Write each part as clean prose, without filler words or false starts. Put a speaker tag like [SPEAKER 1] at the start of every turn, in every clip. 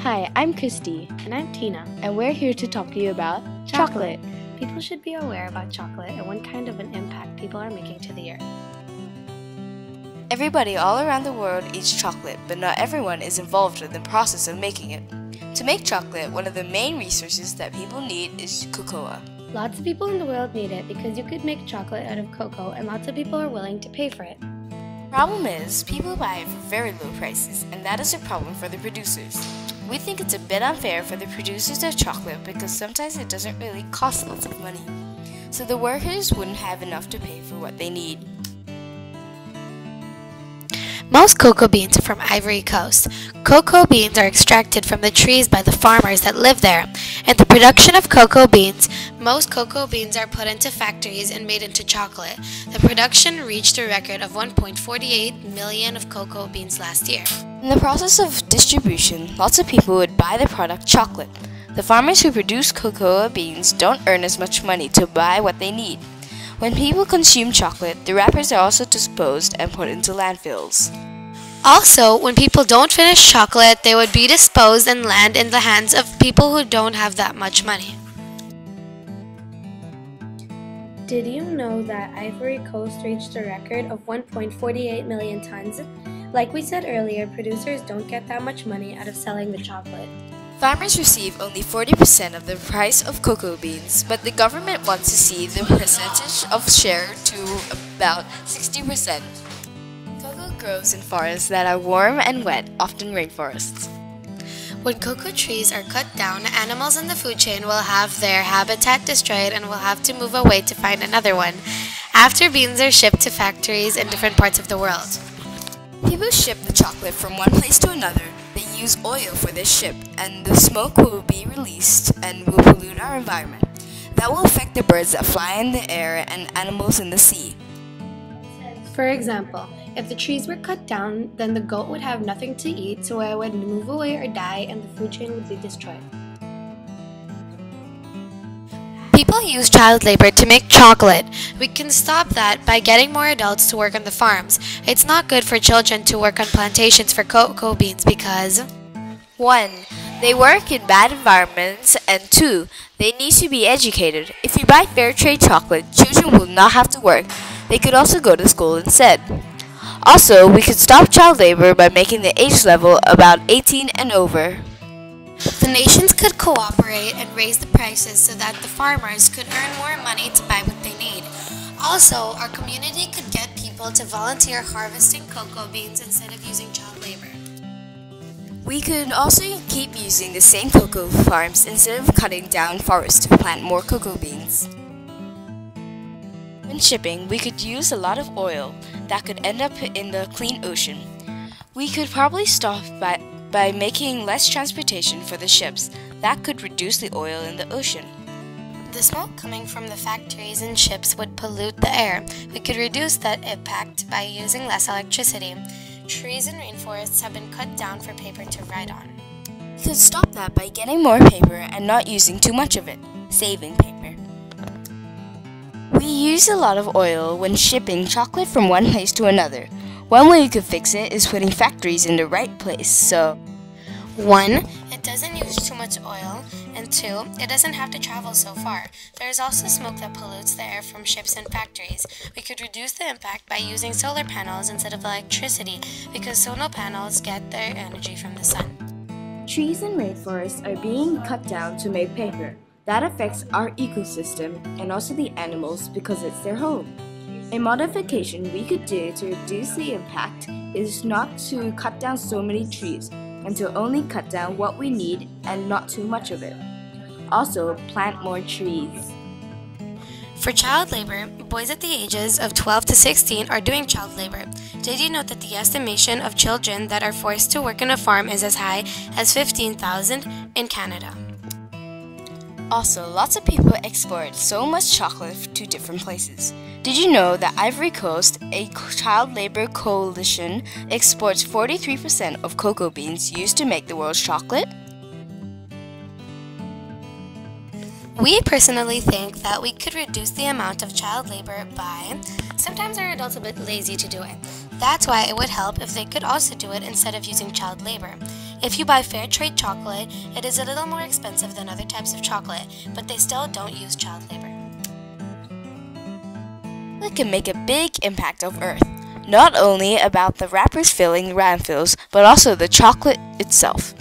[SPEAKER 1] Hi, I'm Christie.
[SPEAKER 2] And I'm Tina.
[SPEAKER 1] And we're here to talk to you about chocolate.
[SPEAKER 2] People should be aware about chocolate and what kind of an impact people are making to the earth.
[SPEAKER 3] Everybody all around the world eats chocolate, but not everyone is involved in the process of making it. To make chocolate, one of the main resources that people need is cocoa.
[SPEAKER 2] Lots of people in the world need it because you could make chocolate out of cocoa and lots of people are willing to pay for it.
[SPEAKER 3] Problem is, people buy it for very low prices, and that is a problem for the producers. We think it's a bit unfair for the producers of chocolate because sometimes it doesn't really cost lots of money. So the workers wouldn't have enough to pay for what they need.
[SPEAKER 4] Most cocoa beans are from Ivory Coast. Cocoa beans are extracted from the trees by the farmers that live there. In the production of cocoa beans, most cocoa beans are put into factories and made into chocolate. The production reached a record of 1.48 million of cocoa beans last year.
[SPEAKER 3] In the process of distribution, lots of people would buy the product chocolate. The farmers who produce cocoa beans don't earn as much money to buy what they need. When people consume chocolate, the wrappers are also disposed and put into landfills.
[SPEAKER 4] Also, when people don't finish chocolate, they would be disposed and land in the hands of people who don't have that much money.
[SPEAKER 2] Did you know that Ivory Coast reached a record of 1.48 million tons? Like we said earlier, producers don't get that much money out of selling the chocolate.
[SPEAKER 3] Farmers receive only 40% of the price of cocoa beans, but the government wants to see the percentage of share to about 60%. Cocoa grows in forests that are warm and wet, often rainforests.
[SPEAKER 4] When cocoa trees are cut down, animals in the food chain will have their habitat destroyed and will have to move away to find another one, after beans are shipped to factories in different parts of the world.
[SPEAKER 3] People ship the chocolate from one place to another. They use oil for this ship, and the smoke will be released and will pollute our environment. That will affect the birds that fly in the air and animals in the sea.
[SPEAKER 2] For example, if the trees were cut down, then the goat would have nothing to eat, so it would move away or die and the food chain would be destroyed.
[SPEAKER 4] People use child labor to make chocolate. We can stop that by getting more adults to work on the farms. It's not good for children to work on plantations for cocoa beans because
[SPEAKER 3] 1. They work in bad environments, and 2. They need to be educated. If you buy fair trade chocolate, children will not have to work. They could also go to school instead. Also, we could stop child labor by making the age level about 18 and over.
[SPEAKER 4] the nations could cooperate and raise the prices so that the farmers could earn more money to buy what they need. Also, our community could get people to volunteer harvesting cocoa beans instead of using child labor.
[SPEAKER 3] We could also keep using the same cocoa farms instead of cutting down forests to plant more cocoa beans. When shipping, we could use a lot of oil that could end up in the clean ocean. We could probably stop by making less transportation for the ships. That could reduce the oil in the ocean.
[SPEAKER 4] The smoke coming from the factories and ships would pollute the air. We could reduce that impact by using less electricity. Trees and rainforests have been cut down for paper to write on.
[SPEAKER 3] We could stop that by getting more paper and not using too much of it, saving paper. We use a lot of oil when shipping chocolate from one place to another. One way you could fix it is putting factories in the right place, so
[SPEAKER 4] 1. It doesn't use too much oil, and 2. It doesn't have to travel so far. There is also smoke that pollutes the air from ships and factories. We could reduce the impact by using solar panels instead of electricity because solar panels get their energy from the sun.
[SPEAKER 1] Trees and rainforests are being cut down to make paper. That affects our ecosystem and also the animals because it's their home. A modification we could do to reduce the impact is not to cut down so many trees and to only cut down what we need and not too much of it. Also, plant more trees.
[SPEAKER 4] For child labor, boys at the ages of 12 to 16 are doing child labor. Did you know that the estimation of children that are forced to work on a farm is as high as 15,000 in Canada?
[SPEAKER 3] Also, lots of people export so much chocolate to different places. Did you know that Ivory Coast, a child labor coalition, exports 43% of cocoa beans used to make the world's chocolate?
[SPEAKER 4] We personally think that we could reduce the amount of child labor by sometimes our adults are a bit lazy to do it. That's why it would help if they could also do it instead of using child labor. If you buy fair trade chocolate, it is a little more expensive than other types of chocolate, but they still don't use child labor.
[SPEAKER 3] It can make a big impact on Earth, not only about the wrappers filling landfills, but also the chocolate itself.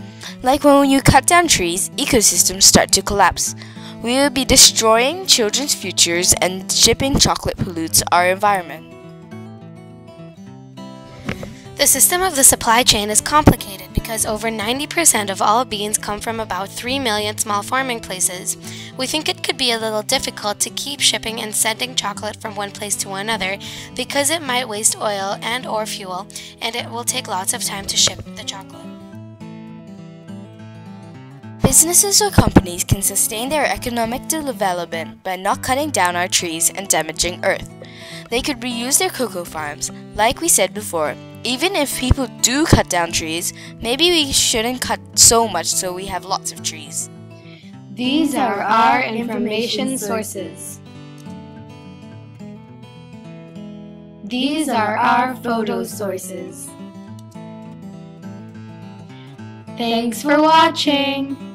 [SPEAKER 3] Like when you cut down trees, ecosystems start to collapse. We will be destroying children's futures, and shipping chocolate pollutes our environment.
[SPEAKER 4] The system of the supply chain is complicated because over 90% of all beans come from about 3 million small farming places. We think it could be a little difficult to keep shipping and sending chocolate from one place to another because it might waste oil and or fuel, and it will take lots of time to ship the chocolate.
[SPEAKER 3] Businesses or companies can sustain their economic development by not cutting down our trees and damaging Earth. They could reuse their cocoa farms, like we said before. Even if people do cut down trees, maybe we shouldn't cut so much so we have lots of trees.
[SPEAKER 2] These are our information sources. These are our photo sources. Thanks for watching!